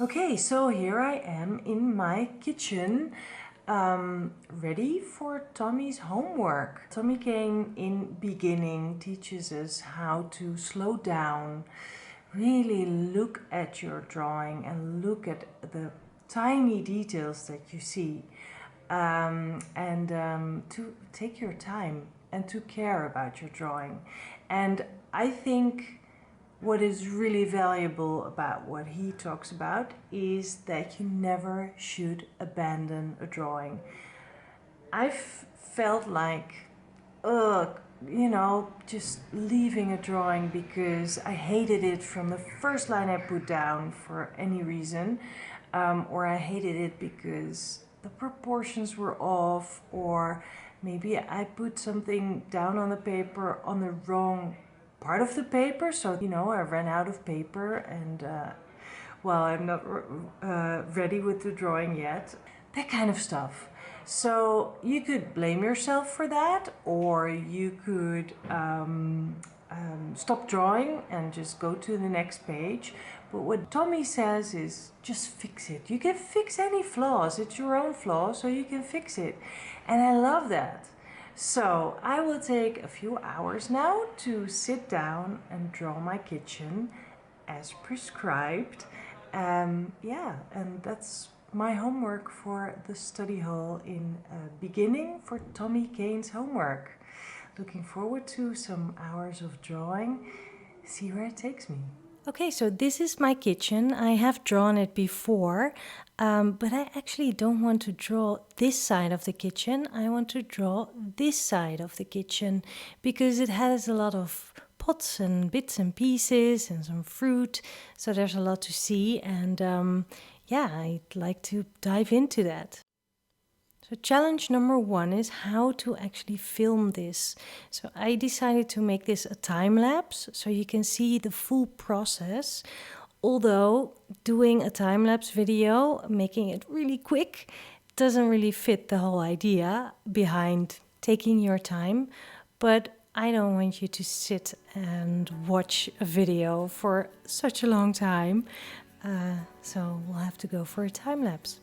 Okay, so here I am in my kitchen, ready for Tommy's homework. Tommy Kane in beginning teaches us how to slow down, really look at your drawing and look at the tiny details that you see, and to take your time and to care about your drawing. And I think what is really valuable about what he talks about is that you never should abandon a drawing. I've felt like, ugh, just leaving a drawing because I hated it from the first line I put down for any reason, or I hated it because the proportions were off, or maybe I put something down on the paper on the wrong part of the paper, so I ran out of paper and well, I'm not ready with the drawing yet, that kind of stuff. So you could blame yourself for that, or you could stop drawing and just go to the next page. But what Tommy says is just fix it. You can fix any flaws. It's your own flaw, so you can fix it. And I love that. So I will take a few hours now to sit down and draw my kitchen as prescribed. Yeah, and that's my homework for the study hall in beginning for Tommy Kane's homework. Looking forward to some hours of drawing. See where it takes me. Okay, so this is my kitchen. I have drawn it before, but I actually don't want to draw this side of the kitchen. I want to draw this side of the kitchen because it has a lot of pots and bits and pieces and some fruit. So there's a lot to see, and yeah, I'd like to dive into that. So challenge number 1 is how to actually film this. So I decided to make this a time lapse so you can see the full process. Although doing a time lapse video, making it really quick, doesn't really fit the whole idea behind taking your time. But I don't want you to sit and watch a video for such a long time. So we'll have to go for a time lapse.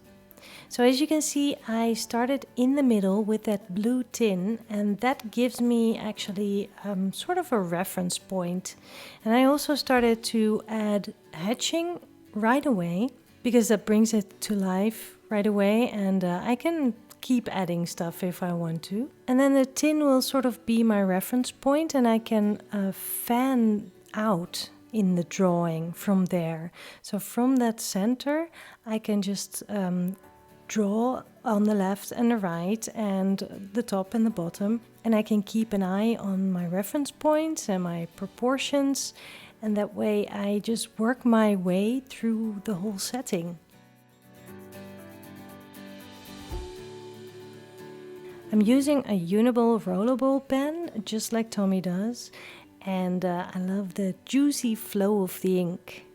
So as you can see, I started in the middle with that blue tin, and that gives me actually sort of a reference point. And I also started to add hatching right away because that brings it to life right away, and I can keep adding stuff if I want to. And then the tin will sort of be my reference point, and I can fan out in the drawing from there. So from that center, I can just draw on the left and the right and the top and the bottom, and I can keep an eye on my reference points and my proportions, and that way I just work my way through the whole setting. I'm using a Uniball rollable pen, just like Tommy does, and I love the juicy flow of the ink.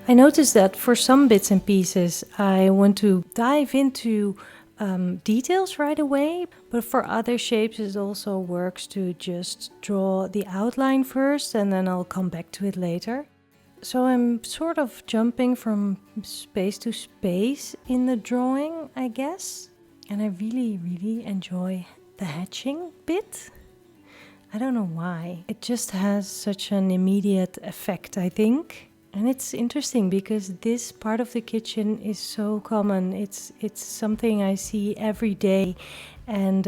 I noticed that for some bits and pieces I want to dive into details right away, but for other shapes it also works to just draw the outline first and then I'll come back to it later. So I'm sort of jumping from space to space in the drawing, I guess. And I really enjoy the hatching bit. I don't know why. It just has such an immediate effect, I think. And it's interesting because this part of the kitchen is so common. It's something I see every day, and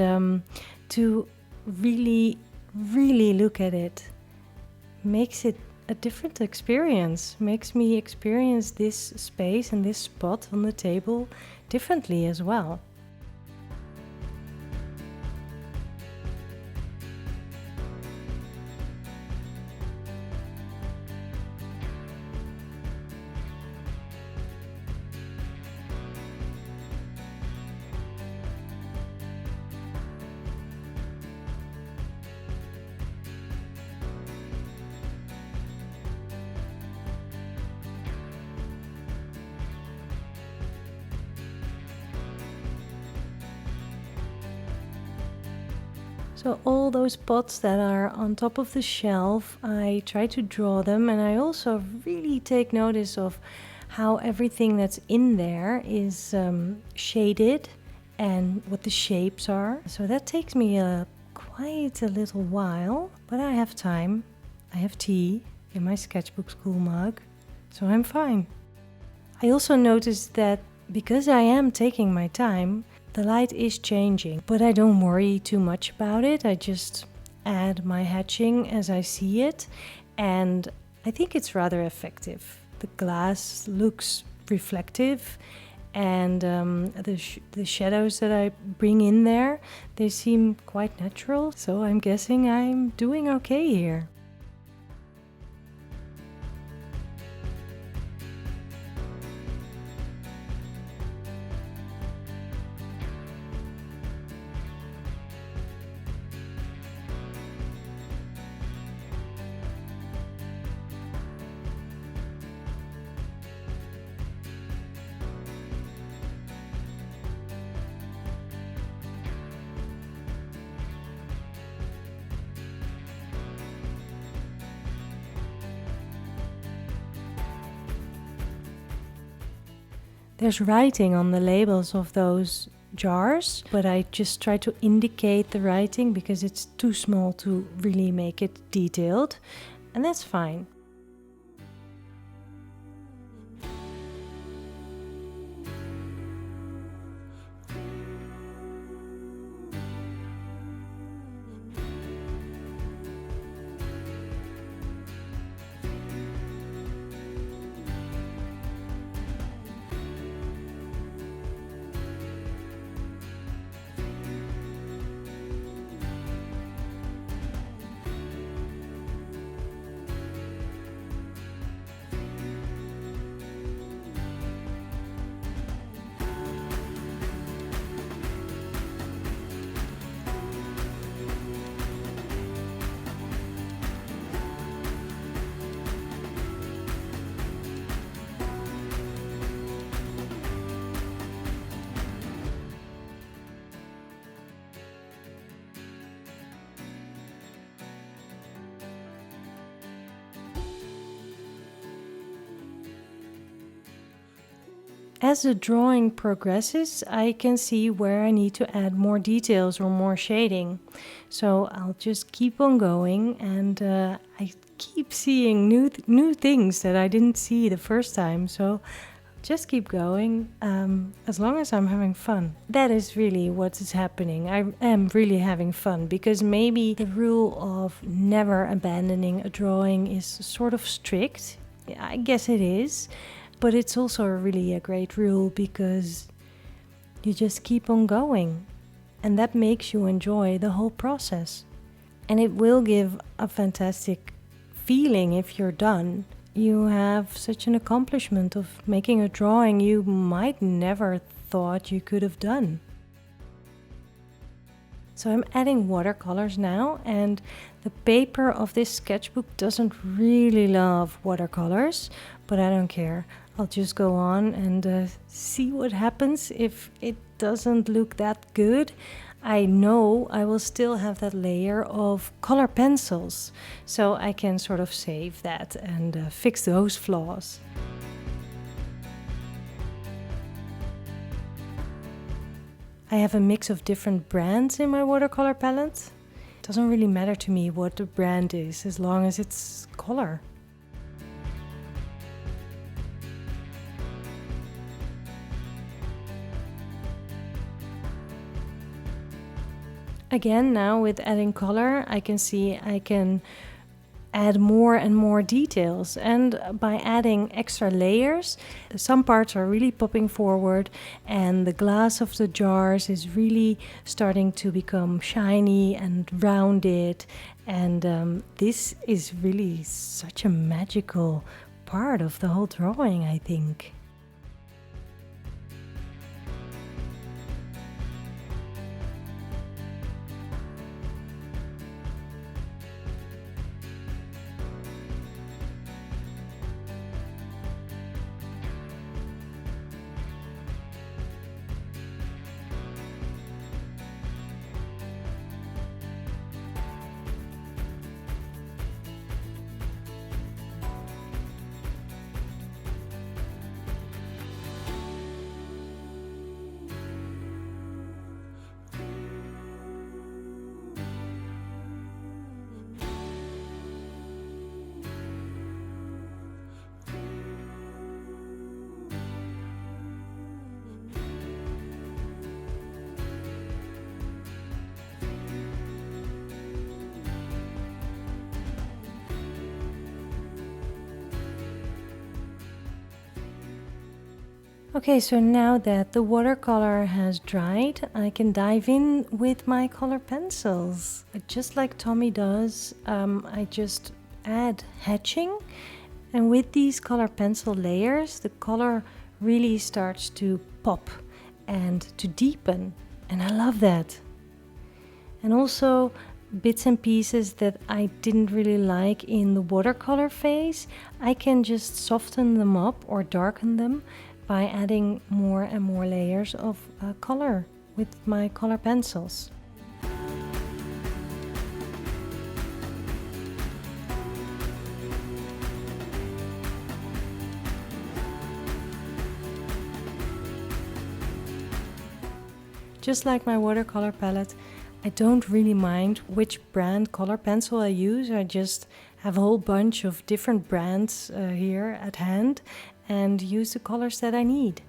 to really look at it makes it a different experience. Makes me experience this space and this spot on the table differently as well. So all those pots that are on top of the shelf, I try to draw them, and I also really take notice of how everything that's in there is shaded and what the shapes are. So that takes me quite a little while, but I have time. I have tea in my SketchbookSkool mug, so I'm fine. I also noticed that because I am taking my time, the light is changing, but I don't worry too much about it. I just add my hatching as I see it, and I think it's rather effective. The glass looks reflective, and the shadows that I bring in there, they seem quite natural, so I'm guessing I'm doing okay here. There's writing on the labels of those jars, but I just try to indicate the writing because it's too small to really make it detailed, and that's fine. As the drawing progresses, I can see where I need to add more details or more shading. So I'll just keep on going, and I keep seeing new things that I didn't see the first time. So just keep going as long as I'm having fun. That is really what is happening. I am really having fun, because maybe the rule of never abandoning a drawing is sort of strict. I guess it is. But it's also really a great rule, because you just keep on going, and that makes you enjoy the whole process. And it will give a fantastic feeling if you're done. You have such an accomplishment of making a drawing you might never thought you could have done. So I'm adding watercolors now, and the paper of this sketchbook doesn't really love watercolors, but I don't care. I'll just go on and see what happens. If it doesn't look that good, I know I will still have that layer of color pencils, so I can sort of save that and fix those flaws. I have a mix of different brands in my watercolor palette. It doesn't really matter to me what the brand is, as long as it's color. Again, now with adding color, I can see I can add more and more details, and by adding extra layers, some parts are really popping forward, and the glass of the jars is really starting to become shiny and rounded, and this is really such a magical part of the whole drawing, I think. Okay, so now that the watercolor has dried, I can dive in with my color pencils. Just like Tommy does, I just add hatching, and with these color pencil layers, the color really starts to pop and to deepen, and I love that. And also bits and pieces that I didn't really like in the watercolor phase, I can just soften them up or darken them by adding more and more layers of color with my color pencils. Just like my watercolor palette, I don't really mind which brand color pencil I use. I just have a whole bunch of different brands here at hand and use the colors that I need.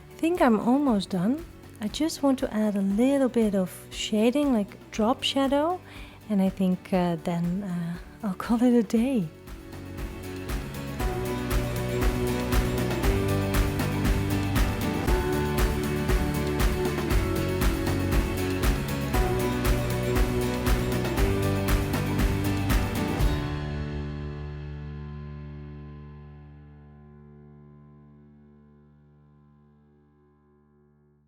I think I'm almost done. I just want to add a little bit of shading, like drop shadow, and I think then I'll call it a day.